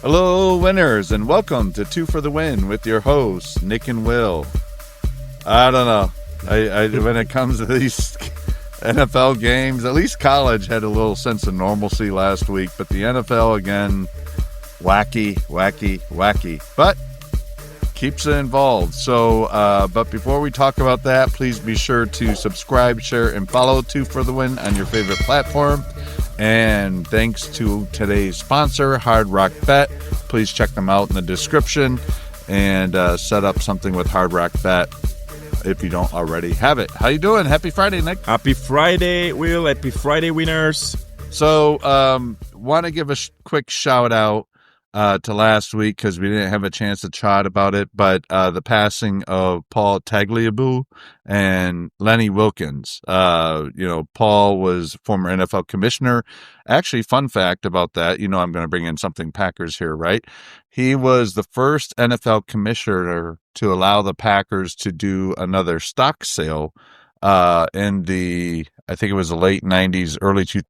Hello, winners, and welcome to Two for the Win with your hosts, Nick and Wil. I don't know. When it comes to these NFL games, at least college had a little sense of normalcy last week, but the NFL, again, wacky. But keeps it involved. So, but before we talk about that, please be sure to subscribe, share, and follow Two for the Win on your favorite platform. And thanks to today's sponsor, Hard Rock Bet. Please check them out in the description and set up something with Hard Rock Bet if you don't already have it. How you doing? Happy Friday, Nick. Happy Friday, Will. Happy Friday, winners. So, want to give a quick shout out to last week because we didn't have a chance to chat about it, but the passing of Paul Tagliabue and Lenny Wilkins. Paul was former NFL commissioner. Actually, fun fact about that, I'm going to bring in something Packers here, right? He was the first NFL commissioner to allow the Packers to do another stock sale in I think it was the late 90s, early 2000s.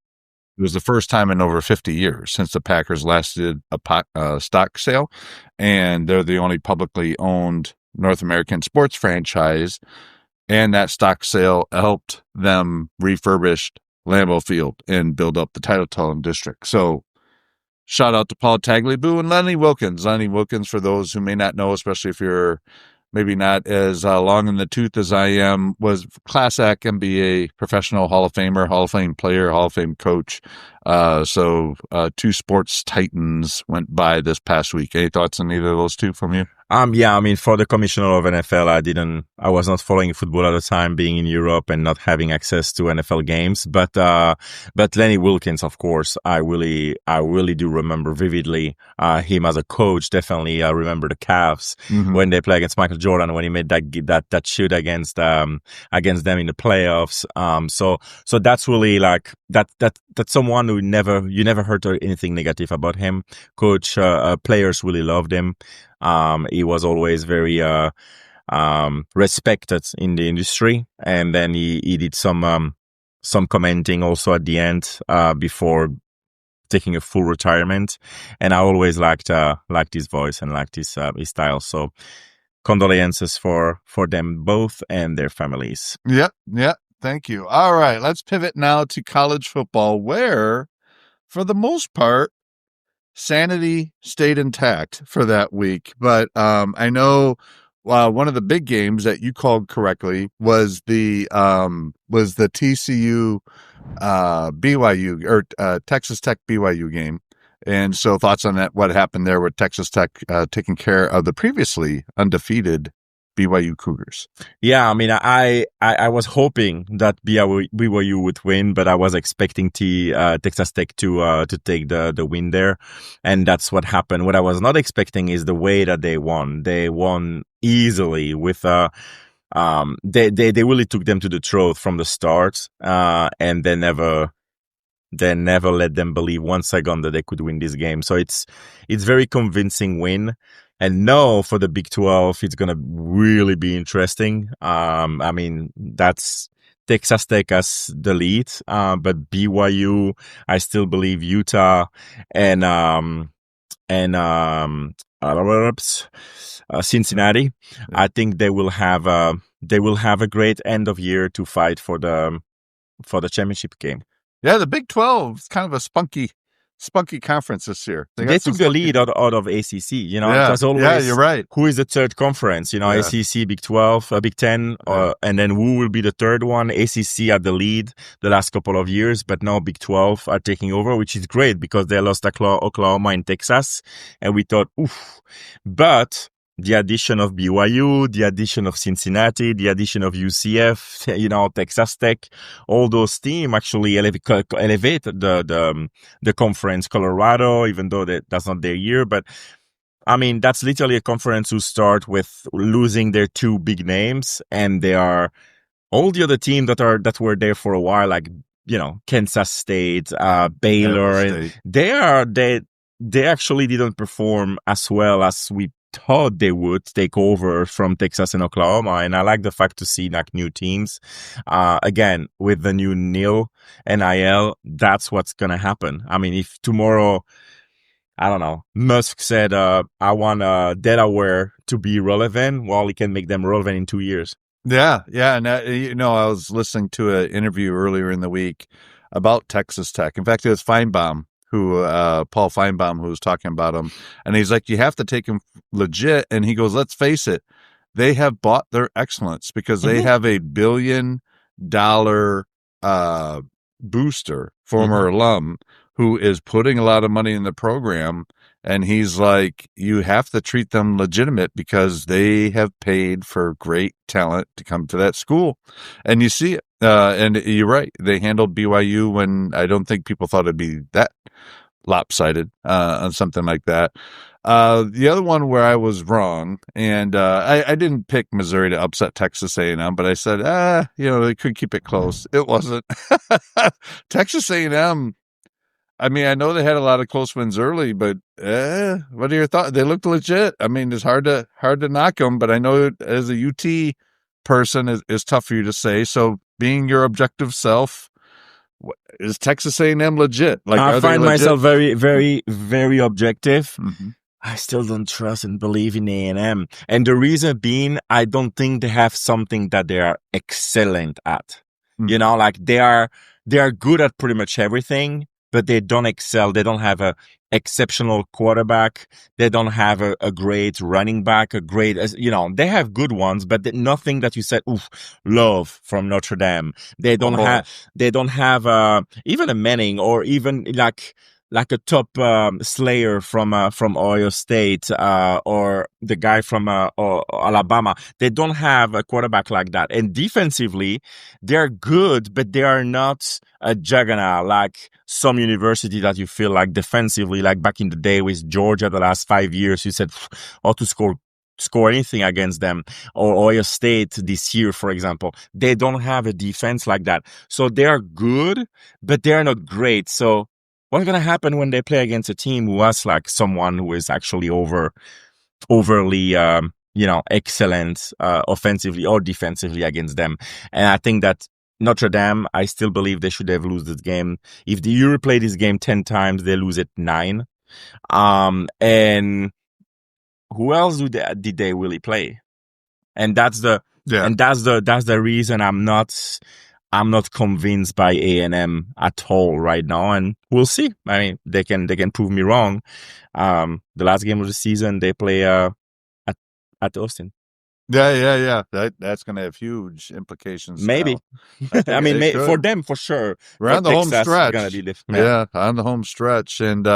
It was the first time in over 50 years since the Packers last did a stock sale, and they're the only publicly owned North American sports franchise, and that stock sale helped them refurbish Lambeau Field and build up the Titletown district. So shout out to Paul Tagliabue and Lenny Wilkins. Lenny Wilkins, for those who may not know, especially if you're maybe not as long in the tooth as I am, was Class Act NBA professional Hall of Famer, Hall of Fame player, Hall of Fame coach. So two sports titans went by this past week. Any thoughts on either of those two from you? For the commissioner of NFL, I was not following football at the time, being in Europe and not having access to NFL games. But Lenny Wilkins, of course, I really do remember vividly, him as a coach. Definitely, I remember the Cavs when they played against Michael Jordan, when he made that shoot against them in the playoffs. So that's really like, that's someone who you never heard anything negative about him. Coach, players really loved him. He was always very respected in the industry, and then he did some commenting also at the end before taking a full retirement. And I always liked his voice and liked his style. So condolences for them both and their families. Yep. Thank you. All right, let's pivot now to college football, where, for the most part, sanity stayed intact for that week. But I know one of the big games that you called correctly was the TCU BYU or Texas Tech BYU game. And so thoughts on that, what happened there with Texas Tech taking care of the previously undefeated BYU Cougars? Yeah, I was hoping that BYU would win, but I was expecting Texas Tech to take the win there, and that's what happened. What I was not expecting is the way that they won. They won easily with they really took them to the throat from the start, and they never let them believe 1 second that they could win this game. So it's very convincing win. And now for the Big 12, it's going to really be interesting. That's Texas Tech as the lead, but BYU, I still believe Utah and Cincinnati. I think they will have a great end of year to fight for the championship game. Yeah, the Big 12 is kind of a spunky conference this year. They took the lead out of ACC. It was always, yeah, you're right. Who is the third conference? ACC, Big 12, Big 10, and then who will be the third one? ACC had the lead the last couple of years, but now Big 12 are taking over, which is great because they lost Oklahoma and Texas, and we thought, oof. But the addition of BYU, the addition of Cincinnati, the addition of UCF, Texas Tech, all those teams actually elevate the conference. Colorado, even though that's not their year, but that's literally a conference who start with losing their two big names, and they are all the other teams that were there for a while, like Kansas State, Baylor, and they actually didn't perform as well as we thought they would take over from Texas and Oklahoma. And I like the fact to see like new teams. Again, with the new NIL, that's what's going to happen. If tomorrow, I don't know. Musk said, I want Delaware to be relevant. Well, he can make them relevant in 2 years. Yeah, yeah, and I was listening to an interview earlier in the week about Texas Tech. In fact, it was Feinbaum Paul Feinbaum, who was talking about him, and he's like, you have to take him legit. And he goes, let's face it, they have bought their excellence because they have a $1 billion booster, former alum, who is putting a lot of money in the program. And he's like, you have to treat them legitimate because they have paid for great talent to come to that school. And you see it. And you're right. They handled BYU when I don't think people thought it'd be that lopsided on something like that. The other one where I was wrong, and I didn't pick Missouri to upset Texas A&M, but I said, they could keep it close. It wasn't. Texas A&M, I mean, I know they had a lot of close wins early, but what are your thoughts? They looked legit. I mean, it's hard to knock them, but I know as a UT person, is tough for you to say. So, being your objective self, is Texas A&M legit? Like, I find myself very, very, very objective. Mm-hmm. I still don't trust and believe in A&M. And the reason being, I don't think they have something that they are excellent at. Mm-hmm. Like they are good at pretty much everything, but they don't excel. They don't have a exceptional quarterback. They don't have a great running back, they have good ones, but nothing that you said, oof, love from Notre Dame. They don't have even a Manning or even like a top slayer from Ohio State or the guy from or Alabama. They don't have a quarterback like that. And defensively, they're good, but they are not a juggernaut like some university that you feel like defensively, like back in the day with Georgia the last 5 years, you said, ought to score anything against them, or Ohio State this year, for example. They don't have a defense like that. So they are good, but they're not great. So what's going to happen when they play against a team who has like someone who is actually overly, excellent offensively or defensively against them? And I think that Notre Dame, I still believe they should have lost this game. If the Euro play this game 10 times, they lose it 9. And who else did they really play? And that's the reason I'm not convinced by A&M at all right now, and we'll see. I mean, they can prove me wrong. The last game of the season, they play at Austin. Yeah. That's going to have huge implications. Maybe. I mean, for them, for sure. We're on the home stretch. Yeah, on the home stretch. And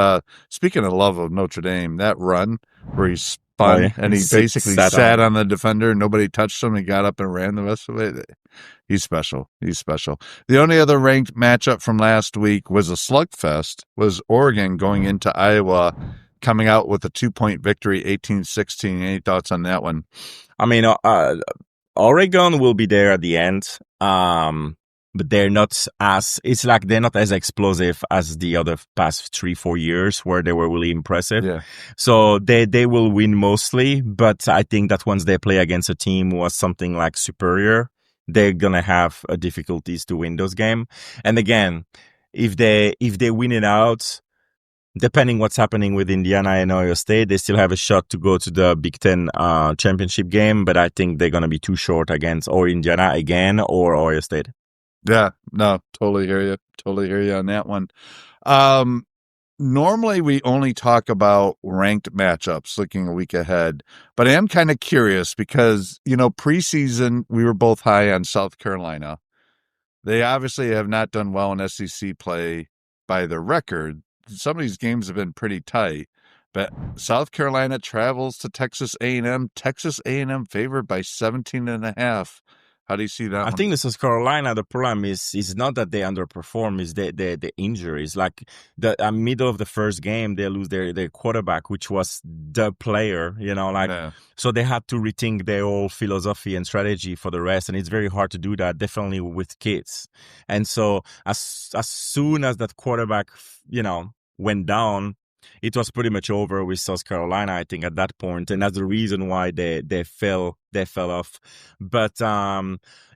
speaking of love of Notre Dame, that run where he spun and he basically sat on the defender, nobody touched him, he got up and ran the rest of it. He's special. The only other ranked matchup from last week was a slugfest, was Oregon going into Iowa, coming out with a 2-point victory, 18-16. Any thoughts on that one? I mean, Oregon will be there at the end, but they're not as explosive as the other past 3-4 years where they were really impressive. Yeah. So they will win mostly, but I think that once they play against a team who was something like superior, they're gonna have difficulties to win those games. And again, if they win it out, depending what's happening with Indiana and Ohio State, they still have a shot to go to the Big Ten championship game. But I think they're gonna be too short against or Indiana again or Ohio State. Yeah, no, totally hear you on that one. Normally we only talk about ranked matchups looking a week ahead, but I am kind of curious because, preseason we were both high on South Carolina. They obviously have not done well in SEC play by their record. Some of these games have been pretty tight, but South Carolina travels to Texas A&M. Texas A&M favored by 17.5. How do you see that? I think this is Carolina. The problem is not that they underperform, is the injuries. Like the middle of the first game, they lose their quarterback, which was the player, So they had to rethink their whole philosophy and strategy for the rest. And it's very hard to do that, definitely with kids. And so as soon as that quarterback, went down, it was pretty much over with South Carolina, I think, at that point, and that's the reason why they fell off. But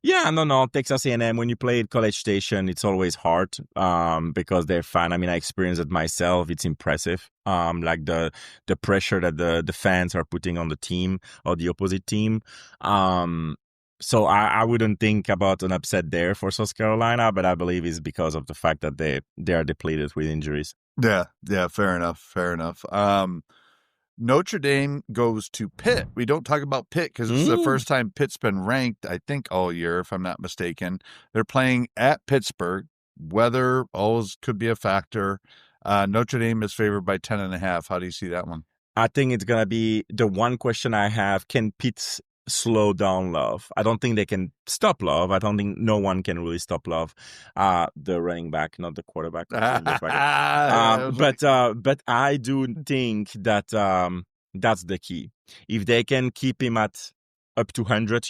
yeah, no, Texas A&M, when you play at College Station, it's always hard because they're fun. I mean, I experienced it myself. It's impressive. Like the pressure that the fans are putting on the team or the opposite team. So I wouldn't think about an upset there for South Carolina, but I believe it's because of the fact that they are depleted with injuries. Yeah, fair enough. Notre Dame goes to Pitt. We don't talk about Pitt because it's the first time Pitt's been ranked, I think, all year, if I'm not mistaken. They're playing at Pittsburgh. Weather always could be a factor. Notre Dame is favored by 10.5. How do you see that one? I think it's going to be the one question I have. Can Pitt slow down Love? I don't think they can stop Love. I don't think no one can really stop Love. The running back, not the quarterback. But I do think that that's the key. If they can keep him at up to 100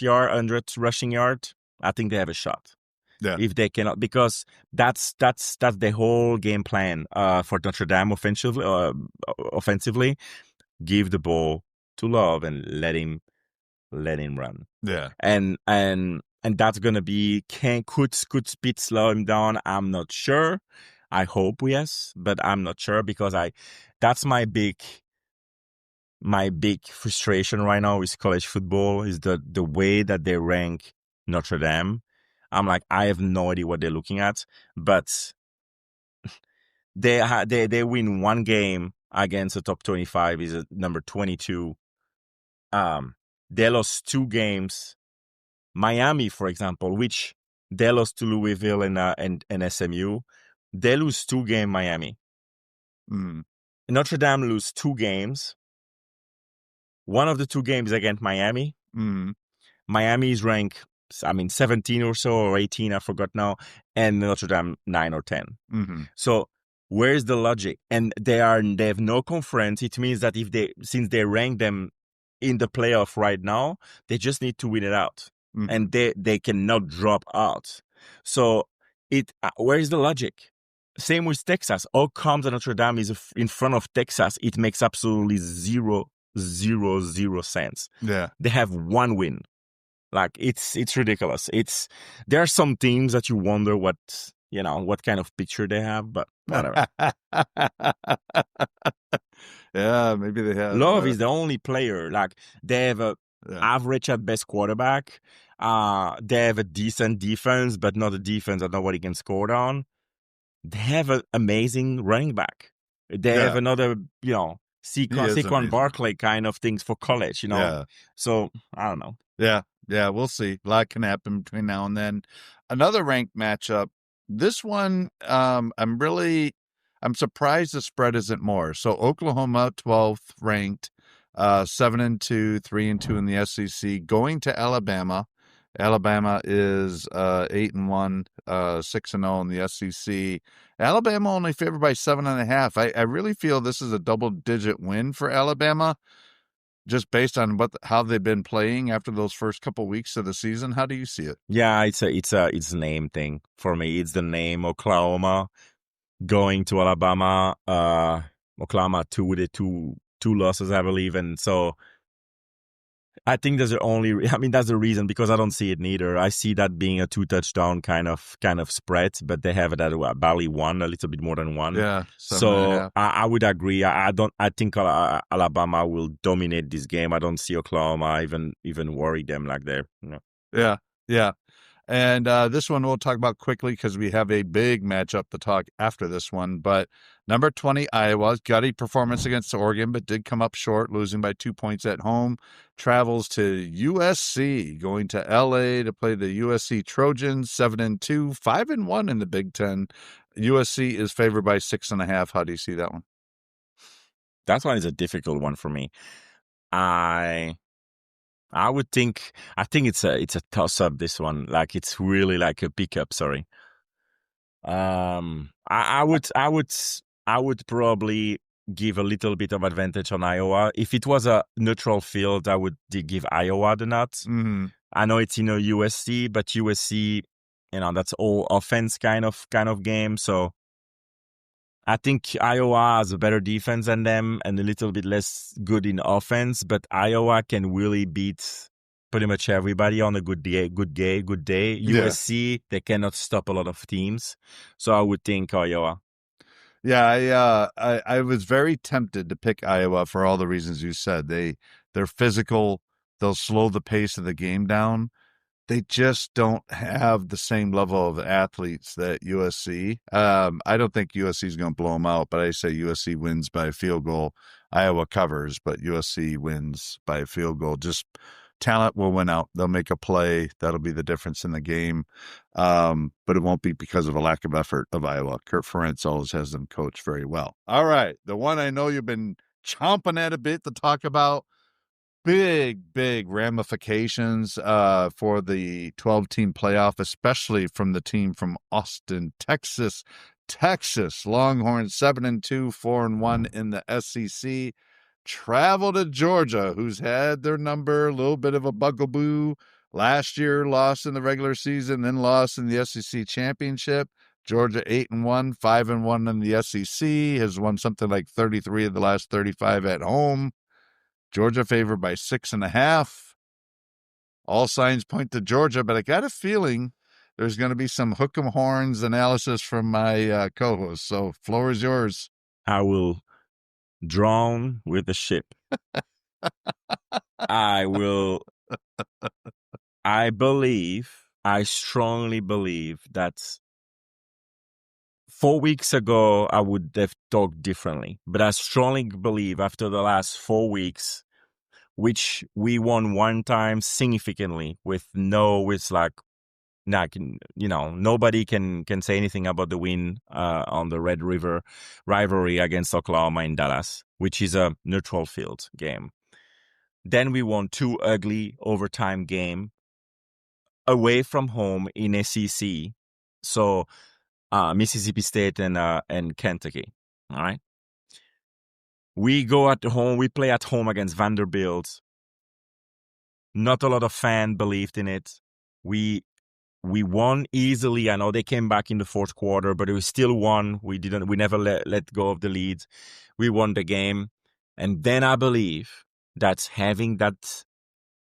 rushing yard, I think they have a shot. Yeah. If they cannot, because that's the whole game plan for Notre Dame offensively. Give the ball to Love and let him run. Yeah. And that's gonna be could Pitt slow him down? I'm not sure. I hope yes, but I'm not sure because that's my big frustration right now with college football is the way that they rank Notre Dame. I'm like, I have no idea what they're looking at, but they win one game against the top 25 is number 22. They lost 2 games. Miami, for example, which they lost to Louisville and SMU. They lose 2 games, Miami. Notre Dame lose 2 games. One of the 2 games against Miami. Miami is ranked, 17 or so, or 18, I forgot now, and Notre Dame 9 or 10. So where's the logic? And they have no conference. It means that since they rank them in the playoff right now, they just need to win it out, and they cannot drop out. So where is the logic? Same with Texas. How come that Notre Dame is in front of Texas? It makes absolutely zero sense. Yeah, they have 1 win. Like it's ridiculous. There are some teams that you wonder what kind of picture they have, but whatever. Yeah, maybe they have. Love is the only player. Like they have a average at best quarterback. They have a decent defense, but not a defense that nobody can score on. They have an amazing running back. They have another, Saquon Barkley kind of things for college, Yeah. So I don't know. Yeah, we'll see. A lot can happen between now and then. Another ranked matchup. This one, I'm surprised the spread isn't more. So Oklahoma, 12th ranked, 7-2, 3-2 in the SEC, going to Alabama. Alabama is 8-1, 6-0 in the SEC. Alabama only favored by 7.5. I really feel this is a double-digit win for Alabama, just based on how they've been playing after those first couple weeks of the season. How do you see it? Yeah, it's a name thing for me. It's the name Oklahoma going to Alabama. Oklahoma 2 with the two losses, I believe, and so I think that's the reason, because I don't see it neither. I see that being a 2 touchdown kind of spread, but they have it at barely 1, a little bit more than 1. Yeah. So I would agree. I think Alabama will dominate this game. I don't see Oklahoma even worry them like they're. Yeah. And this one we'll talk about quickly because we have a big matchup to talk after this one. But number 20, Iowa's gutty performance against Oregon, but did come up short, losing by 2 points at home. Travels to USC, going to LA to play the USC Trojans, 7-2, 5-1 in the Big Ten. USC is favored by 6.5. How do you see that one? That one is a difficult one for me. I think it's a toss up, this one. Like it's really like a pickup. Sorry. I would probably give a little bit of advantage on Iowa. If it was a neutral field, I would give Iowa the nut. Mm-hmm. I know it's USC, but USC, that's all offense kind of game. So I think Iowa has a better defense than them and a little bit less good in offense, but Iowa can really beat pretty much everybody on a good day, good day. Yeah. USC, they cannot stop a lot of teams. So I would think Iowa. Yeah, I was very tempted to pick Iowa for all the reasons you said. They're physical. They'll slow the pace of the game down. They just don't have the same level of athletes that USC. I don't think USC is going to blow them out, but I say USC wins by a field goal. Iowa covers, but USC wins by a field goal. Just talent will win out. They'll make a play. That'll be the difference in the game. But it won't be because of a lack of effort of Iowa. Kurt Ferentz always has them coached very well. All right. The one I know you've been chomping at a bit to talk about. Big ramifications for the 12-team playoff, especially from the team from Austin, Texas. Texas Longhorns 7-2, 4-1 in the SEC. Travel to Georgia, who's had their number, a little bit of a bugaboo. Last year, lost in the regular season, then lost in the SEC championship. Georgia 8-1, 5-1 in the SEC, has won something like 33 of the last 35 at home. Georgia favored by 6.5. All signs point to Georgia, but I got a feeling there's going to be some hook 'em horns analysis from my co-host. So, floor is yours. I will drown with the ship. I strongly believe that 4 weeks ago, I would have talked differently, but I strongly believe after the last 4 weeks, which we won one time significantly nobody can say anything about the win on the Red River rivalry against Oklahoma in Dallas, which is a neutral field game. Then we won 2 ugly overtime game away from home in SEC. So Mississippi State and Kentucky. All right. We play at home against Vanderbilt. Not a lot of fans believed in it. We won easily. I know they came back in the fourth quarter, but we still won. We never let go of the lead. We won the game. And then I believe that having that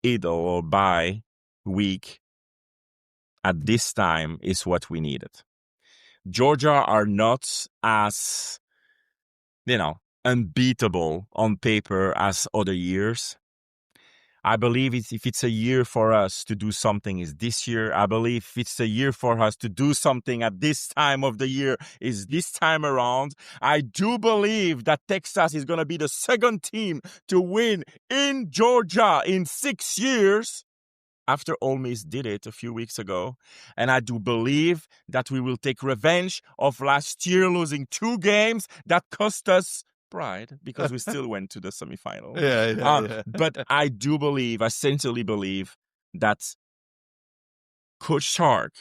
idle or bye week at this time is what we needed. Georgia are not as, unbeatable on paper as other years. I believe if it's a year for us to do something is this year. I believe if it's a year for us to do something at this time of the year is this time around. I do believe that Texas is going to be the second team to win in Georgia in 6 years after Ole Miss did it a few weeks ago. And I do believe that we will take revenge of last year losing 2 games that cost us pride because we still went to the semifinal. Yeah. But I sincerely believe that Coach Shark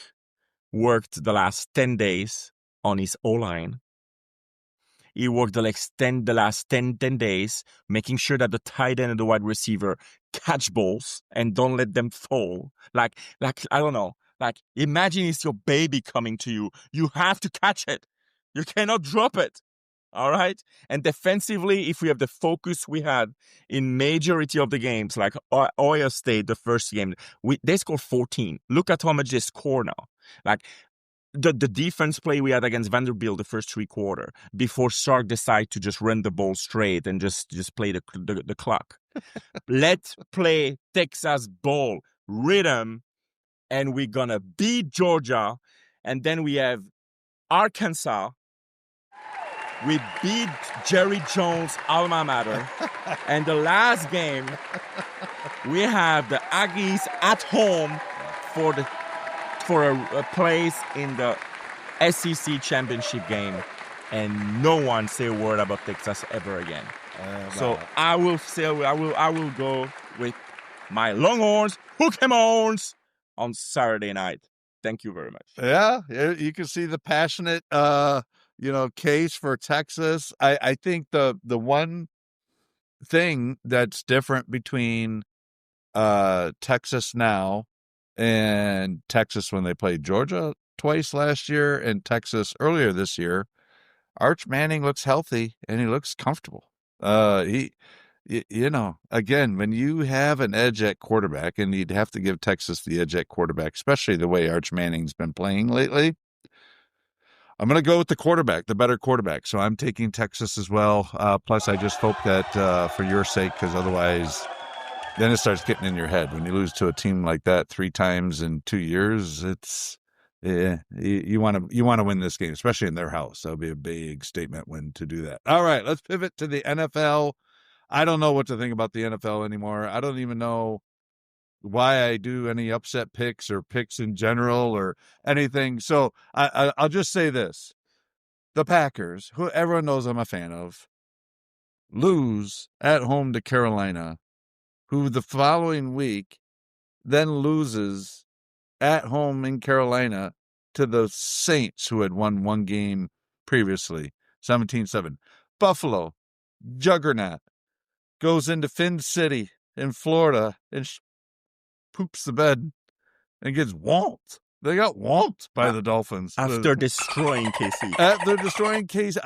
worked the last 10 days on his O-line. He worked the last 10 days, making sure that the tight end and the wide receiver catch balls and don't let them fall. Like, I don't know. Like, imagine it's your baby coming to you. You have to catch it. You cannot drop it. All right. And defensively, if we have the focus we had in majority of the games, like Ohio State, the first game, they scored 14. Look at how much they score now. Like the defense play we had against Vanderbilt the first 3 quarters before Sark decided to just run the ball straight and just play the clock. Let's play Texas ball rhythm, and we're gonna beat Georgia, and then we have Arkansas. We beat Jerry Jones' alma mater. And the last game, we have the Aggies at home for a place in the SEC championship game. And no one say a word about Texas ever again. So I will go with my Longhorns, hook 'em horns on Saturday night. Thank you very much. Yeah, you can see the passionate case for Texas. I think the one thing that's different between Texas now and Texas when they played Georgia twice last year and Texas earlier this year Arch Manning looks healthy and he looks comfortable. Again, when you have an edge at quarterback, and you'd have to give Texas the edge at quarterback, especially the way Arch Manning's been playing lately. I'm going to go with the quarterback, the better quarterback. So I'm taking Texas as well. Plus, I just hope that for your sake, because otherwise, then it starts getting in your head. When you lose to a team like that 3 times in 2 years, it's you want to win this game, especially in their house. That would be a big statement win to do that. All right, let's pivot to the NFL. I don't know what to think about the NFL anymore. I don't even know why I do any upset picks or picks in general or anything. So I'll just say this. The Packers, who everyone knows I'm a fan of, lose at home to Carolina, who the following week then loses at home in Carolina to the Saints, who had won one game previously, 17-7. Buffalo, juggernaut, goes into Finn City in Florida and poops the bed and gets whomped. They got whomped by the Dolphins after destroying KC. After destroying KC,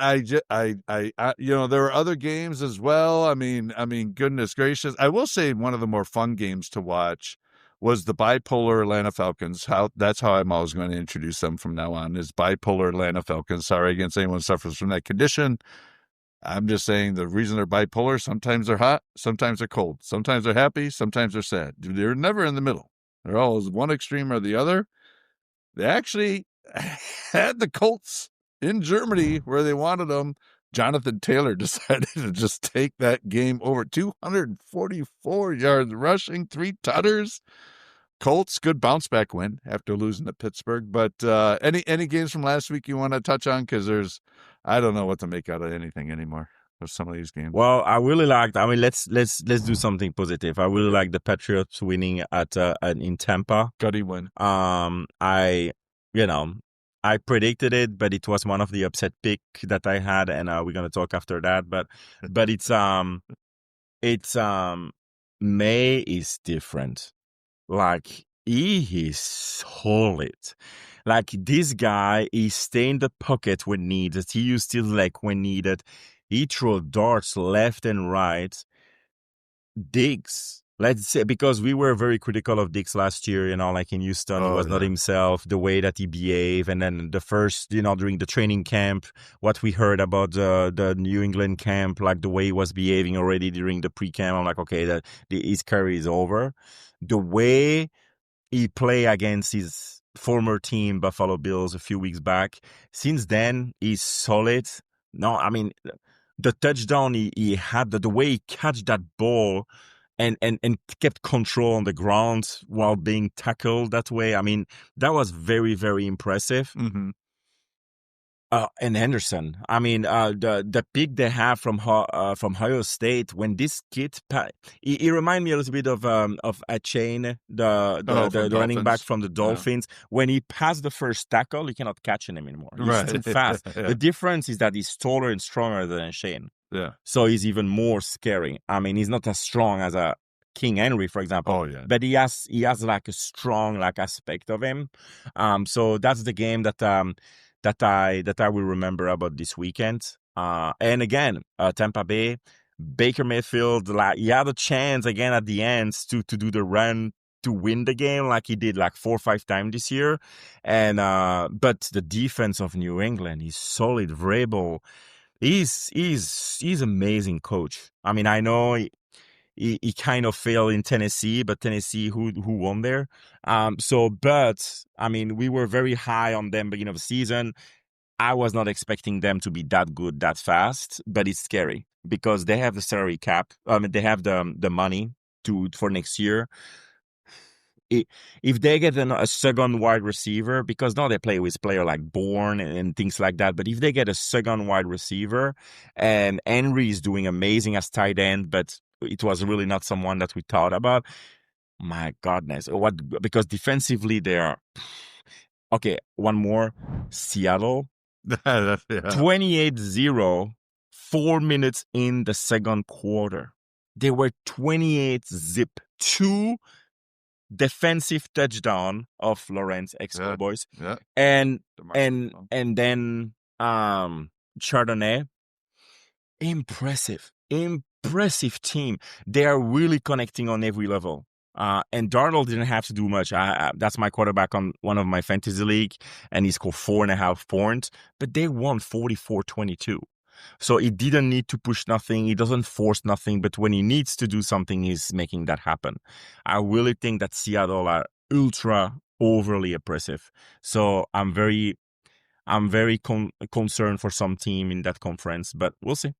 there were other games as well. I mean, goodness gracious! I will say one of the more fun games to watch was the bipolar Atlanta Falcons. That's how I'm always going to introduce them from now on, is bipolar Atlanta Falcons. Sorry against anyone who suffers from that condition. I'm just saying the reason they're bipolar, sometimes they're hot, sometimes they're cold, sometimes they're happy, sometimes they're sad. They're never in the middle. They're always one extreme or the other. They actually had the Colts in Germany where they wanted them. Jonathan Taylor decided to just take that game over. 244 yards rushing, 3 tutters. Colts, good bounce back win after losing to Pittsburgh. But any games from last week you want to touch on? Because I don't know what to make out of anything anymore of some of these games. Well, I really liked. I mean, let's do something positive. I really like the Patriots winning in Tampa. Gutty win. I predicted it, but it was one of the upset pick that I had, and we're gonna talk after that. But it's May is different. Like, he is solid. Like, this guy, he stay in the pocket when needed. He used his leg when needed. He throw darts left and right. Diggs, let's say, because we were very critical of Diggs last year, like in Houston, he was not himself, the way that he behaved. And then the first, during the training camp, what we heard about the New England camp, like the way he was behaving already during the pre-camp, I'm like, okay, his career is over. The way he played against his former team, Buffalo Bills, a few weeks back, since then, he's solid. No, I mean, the touchdown he had, the way he catch that ball and kept control on the ground while being tackled that way. I mean, that was very, very impressive. Mm-hmm. And Henderson, I mean, the pick they have from Ohio State, when this kid, he remind me a little bit of Achane, the running back from the Dolphins. Yeah. When he passed the first tackle, you cannot catch him anymore. He's still fast. Yeah. The difference is that he's taller and stronger than Achane. Yeah. So he's even more scary. I mean, he's not as strong as a King Henry, for example. Oh, yeah. But he has like a strong aspect of him. So that's the game that I will remember about this weekend. And again, Tampa Bay, Baker Mayfield, he had a chance again at the end to do the run to win the game, like he did 4 or 5 times this year. And but the defense of New England is solid. Vrabel, he's amazing coach. I mean, I know he kind of failed in Tennessee, but Tennessee who won there. But I mean, we were very high on them beginning of the season. I was not expecting them to be that good that fast, but it's scary because they have the salary cap. I mean, they have the money for next year. If they get a second wide receiver, because now they play with player like Bourne and things like that, but if they get a second wide receiver, and Henry is doing amazing as tight end, but it was really not someone that we thought about. My goodness. Because defensively they are... Okay, one more. Seattle. 28-0, 4 minutes in the second quarter. They were 28-0. 2 defensive touchdown of Lawrence ex-Cowboys. Yeah. And then Chardonnay, impressive team. They are really connecting on every level. And Darnold didn't have to do much. That's my quarterback on one of my fantasy league, and he scored 4.5 points, but they won 44-22. So he didn't need to push nothing. He doesn't force nothing, but when he needs to do something, he's making that happen. I really think that Seattle are ultra overly oppressive. So I'm very concerned for some team in that conference, but we'll see.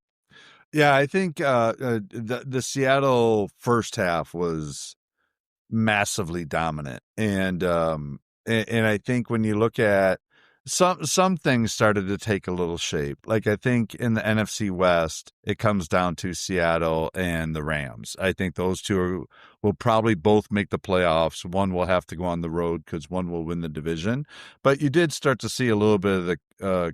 Yeah, I think the Seattle first half was massively dominant, and I think when you look at some things started to take a little shape. Like I think in the NFC West, it comes down to Seattle and the Rams. I think those two will probably both make the playoffs. One will have to go on the road because one will win the division. But you did start to see a little bit of the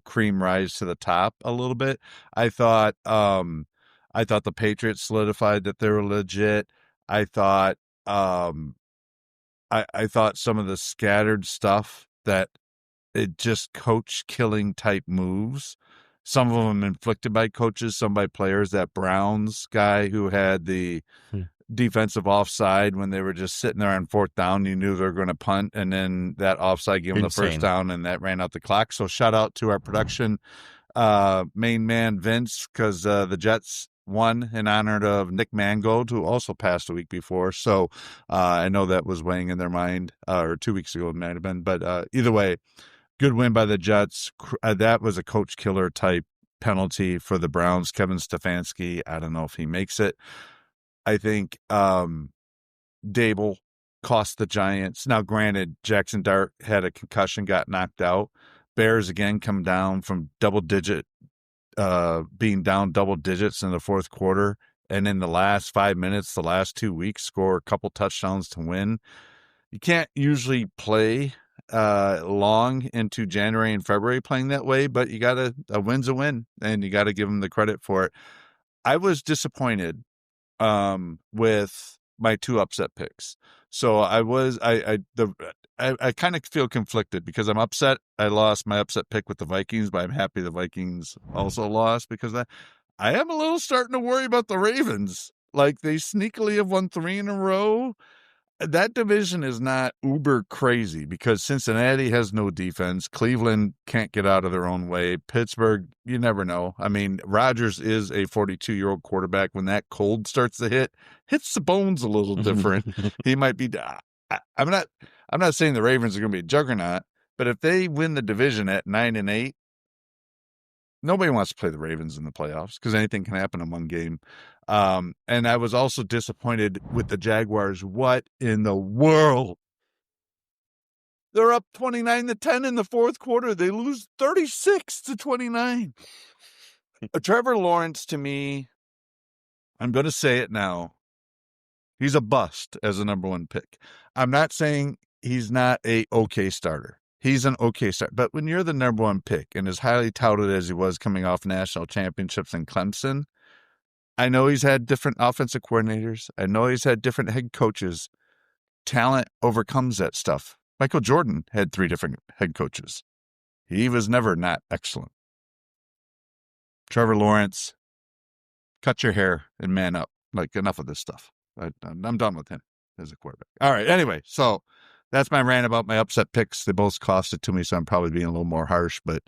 cream rise to the top a little bit. I thought the Patriots solidified that they were legit. I thought I thought some of the scattered stuff that it just coach killing type moves. Some of them inflicted by coaches, some by players. That Browns guy who had the defensive offside when they were just sitting there on fourth down, you knew they were going to punt, and then that offside gave them the first down, and that ran out the clock. So shout out to our production main man Vince, because the Jets won in honor of Nick Mangold, who also passed a week before. So I know that was weighing in their mind, or 2 weeks ago it might have been. But either way, good win by the Jets. That was a coach killer type penalty for the Browns. Kevin Stefanski, I don't know if he makes it. I think Dable cost the Giants. Now, granted, Jackson Dart had a concussion, got knocked out. Bears again come down from being down double digits in the fourth quarter. And in the last 5 minutes, the last 2 weeks, score a couple touchdowns to win. You can't usually play long into January and February playing that way, but you got a win's a win, and you got to give them the credit for it. I was disappointed with my 2 upset picks. So I kind of feel conflicted because I'm upset. I lost my upset pick with the Vikings, but I'm happy the Vikings also lost because I am a little starting to worry about the Ravens. Like, they sneakily have won 3 in a row. That division is not uber crazy because Cincinnati has no defense. Cleveland can't get out of their own way. Pittsburgh, you never know. I mean, Rodgers is a 42-year-old quarterback. When that cold starts to hits the bones a little different. He might be. I'm not saying the Ravens are going to be a juggernaut, but if they win the division at 9-8, nobody wants to play the Ravens in the playoffs because anything can happen in one game. And I was also disappointed with the Jaguars. What in the world? They're up 29-10 in the fourth quarter. They lose 36-29. Trevor Lawrence, to me, I'm going to say it now, he's a bust as a number 1 pick. I'm not saying he's not a okay starter. He's an okay start. But when you're the number 1 pick and as highly touted as he was coming off national championships in Clemson, I know he's had different offensive coordinators. I know he's had different head coaches. Talent overcomes that stuff. Michael Jordan had 3 different head coaches. He was never not excellent. Trevor Lawrence, cut your hair and man up. Like, enough of this stuff. I'm done with him as a quarterback. All right. Anyway, so that's my rant about my upset picks. They both cost it to me, so I'm probably being a little more harsh. But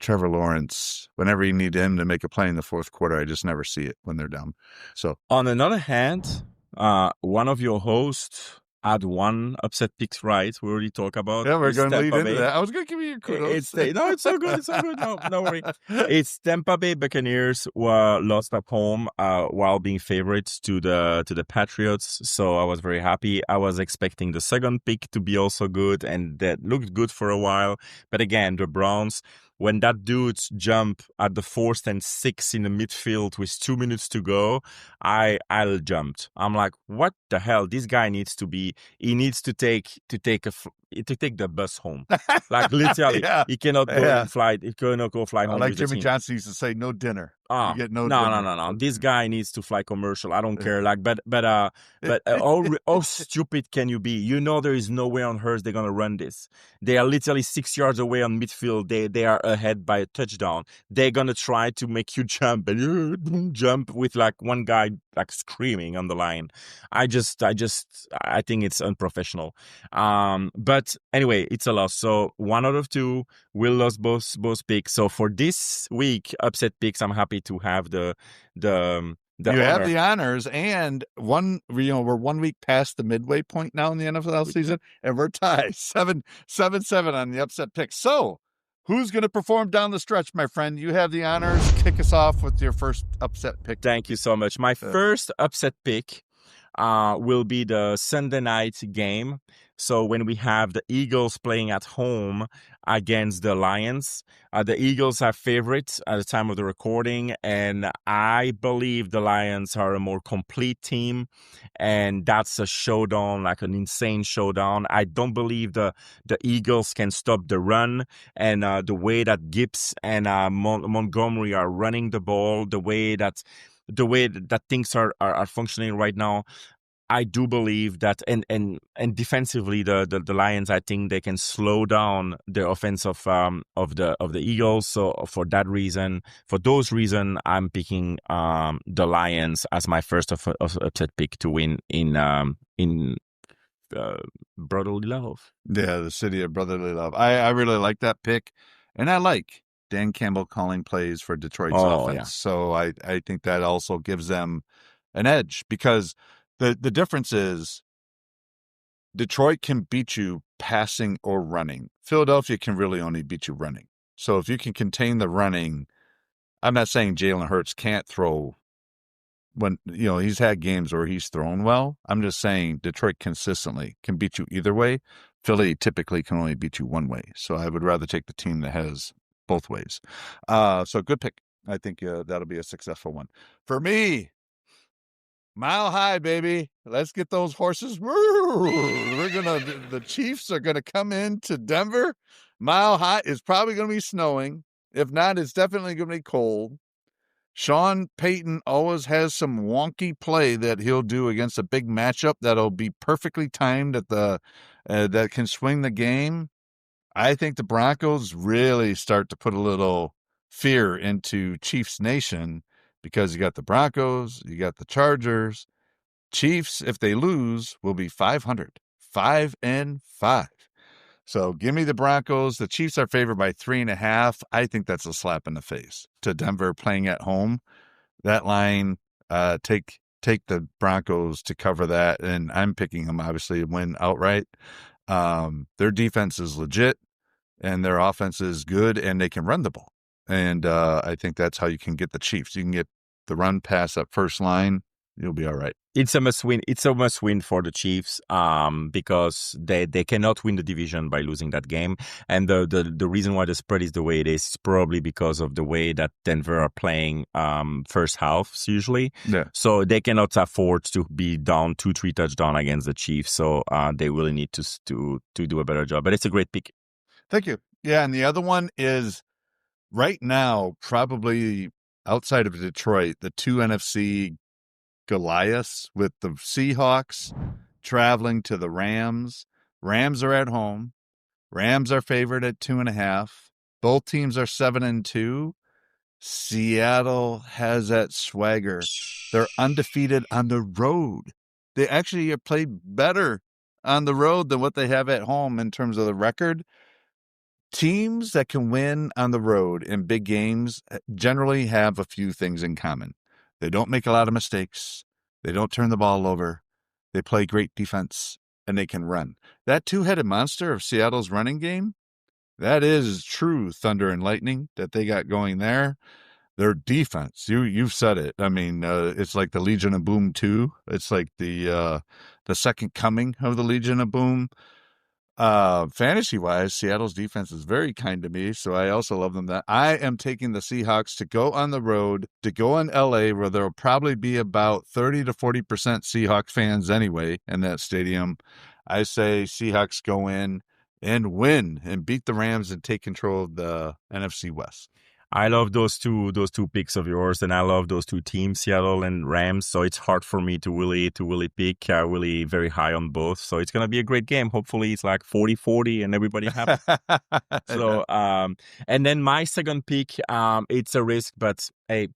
Trevor Lawrence, whenever you need him to make a play in the fourth quarter, I just never see it when they're down. So, on another hand, one of your hosts had 1 upset picks right. We already talked about. Yeah, we're going to lead into that. I was going to give you your kudos. It's so good. It's so good. No worry. It's Tampa Bay Buccaneers who lost at home while being favorites to the Patriots. So I was very happy. I was expecting the second pick to be also good, and that looked good for a while. But again, the Browns, when that dude jumped at the 4th and 6 in the midfield with 2 minutes to go, I jumped. I'm like, what the hell? This guy needs to take to take the bus home. Like literally, Yeah. he cannot go Yeah. in flight. He cannot go fly home Like with the Jimmy team. Johnson used to say, no dinner. You Ah, get no no, no, dinner. no, no. This guy needs to fly commercial. I don't care. Like, but how stupid can you be? You know, there is no way on earth they're gonna run this. They are literally 6 yards away on midfield. They are ahead by a touchdown. They're gonna try to make you jump and jump with like one guy like screaming on the line. I think it's unprofessional. But anyway, it's a loss. So 1 out of 2. Will lost both picks. So for this week, upset picks, I'm happy to have the You honor. have the honors, and we're 1 week past the midway point now in the NFL season, and we're tied 7-7 on the upset pick. So, who's going to perform down the stretch, my friend? You have the honors. Kick us off with your first upset pick. Thank you so much. My first upset pick will be the Sunday night game. So when we have the Eagles playing at home against the Lions, the Eagles are favorites at the time of the recording, and I believe the Lions are a more complete team, and that's a showdown, like an insane showdown. I don't believe the Eagles can stop the run, and the way that Gibbs and Montgomery are running the ball, the way that things are functioning right now, I do believe that, and defensively, the Lions, I think they can slow down the offense of the Eagles. So for those reasons, I'm picking the Lions as my first upset pick to win in brotherly love. Yeah, the city of brotherly love. I really like that pick, and I like Dan Campbell calling plays for Detroit's offense. Yeah. So I think that also gives them an edge, because the difference is Detroit can beat you passing or running. Philadelphia can really only beat you running. So if you can contain the running, I'm not saying Jalen Hurts can't throw when, he's had games where he's thrown well. I'm just saying Detroit consistently can beat you either way. Philly typically can only beat you one way. So I would rather take the team that has both ways. So good pick. I think that'll be a successful one. For me, Mile High, baby. Let's get those horses. The Chiefs are going to come into Denver. Mile High is probably going to be snowing. If not, it's definitely going to be cold. Sean Payton always has some wonky play that he'll do against a big matchup that'll be perfectly timed that can swing the game. I think the Broncos really start to put a little fear into Chiefs Nation, because you got the Broncos, you got the Chargers. Chiefs, if they lose, will be 500, 5-5. So give me the Broncos. The Chiefs are favored by 3.5. I think that's a slap in the face to Denver playing at home. That line, take the Broncos to cover that, and I'm picking them obviously to win outright. Their defense is legit, and their offense is good, and they can run the ball. And I think that's how you can get the Chiefs. You can get the run pass up first line. You'll be all right. It's a must win. It's a must win for the Chiefs, because they cannot win the division by losing that game. And the reason why the spread is the way it is probably because of the way that Denver are playing first halves usually. Yeah. So they cannot afford to be down 2-3 touchdowns against the Chiefs. So they really need to do a better job. But it's a great pick. Thank you. Yeah, and the other one is right now probably outside of Detroit, the two NFC Goliaths, with the Seahawks traveling to the Rams. Rams are at home. Rams are favored at 2.5. Both teams are 7-2. Seattle has that swagger. They're undefeated on the road. They actually have played better on the road than what they have at home in terms of the record. Teams that can win on the road in big games generally have a few things in common. They don't make a lot of mistakes. They don't turn the ball over. They play great defense, and they can run. That two-headed monster of Seattle's running game, that is true thunder and lightning that they got going there. Their defense, you've said it. I mean, it's like the Legion of Boom 2. It's like the second coming of the Legion of Boom. Fantasy-wise, Seattle's defense is very kind to me, so I also love them. That I am taking the Seahawks to go on the road, to go in LA, where there will probably be about 30 to 40% Seahawks fans anyway in that stadium. I say Seahawks go in. and win and beat the Rams and take control of the NFC West. I love those two picks of yours, and I love those two teams, Seattle and Rams. So it's hard for me to really pick. Really very high on both. So it's gonna be a great game. Hopefully it's like 40-40 and everybody happy. So and then my second pick, it's a risk, but hey,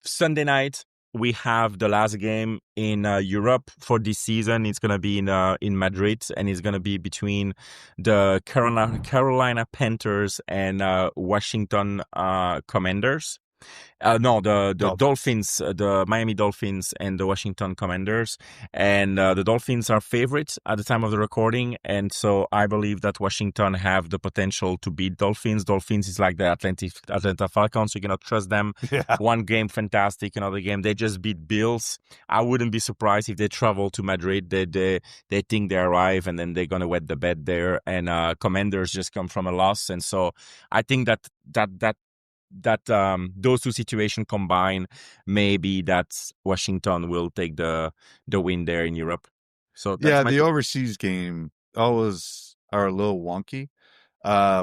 Sunday night we have the last game in Europe for this season. It's gonna be in Madrid, and it's gonna be between the Carolina Panthers and Washington Commanders. The Dolphins, the Miami Dolphins and the Washington Commanders. And the Dolphins are favorites at the time of the recording. And so I believe that Washington have the potential to beat Dolphins. Dolphins is like the Atlanta Falcons. You cannot trust them. Yeah. One game, fantastic. Another game, they just beat Bills. I wouldn't be surprised if they travel to Madrid. They think they arrive and then they're going to wet the bed there. And Commanders just come from a loss. And so I think that those two situations combined, maybe that Washington will take the win there in Europe. So that's the overseas game always are a little wonky.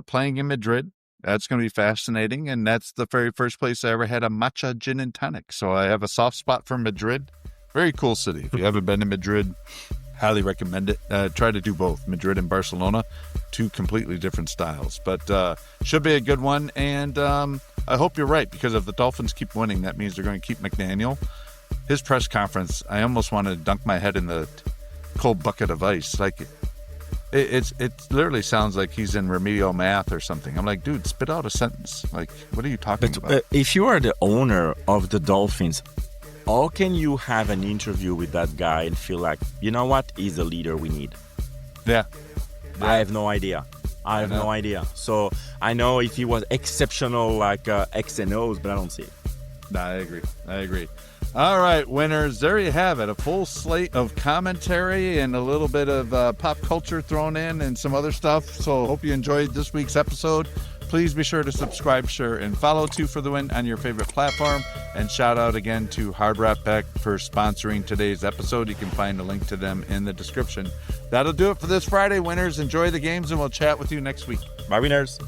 Playing in Madrid, that's going to be fascinating, and that's the very first place I ever had a matcha gin and tonic. So I have a soft spot for Madrid. Very cool city. If you haven't been to Madrid, highly recommend it. Try to do both, Madrid and Barcelona, two completely different styles. But should be a good one, and I hope you're right, because if the Dolphins keep winning, that means they're going to keep McDaniel. His press conference, I almost want to dunk my head in the cold bucket of ice. Like, it literally sounds like he's in remedial math or something. I'm like, dude, spit out a sentence. Like, what are you talking about? If you are the owner of the Dolphins, how can you have an interview with that guy and feel like, you know what, he's the leader we need? Yeah. I have no idea. I have no idea. So I know if he was exceptional like X and O's, but I don't see it. No, I agree. All right, winners, there you have it. A full slate of commentary and a little bit of pop culture thrown in and some other stuff. So hope you enjoyed this week's episode. Please be sure to subscribe, share, and follow Two for the Win on your favorite platform. And shout out again to Hard Rock Beck for sponsoring today's episode. You can find a link to them in the description. That'll do it for this Friday, winners. Enjoy the games, and we'll chat with you next week. Bye, winners.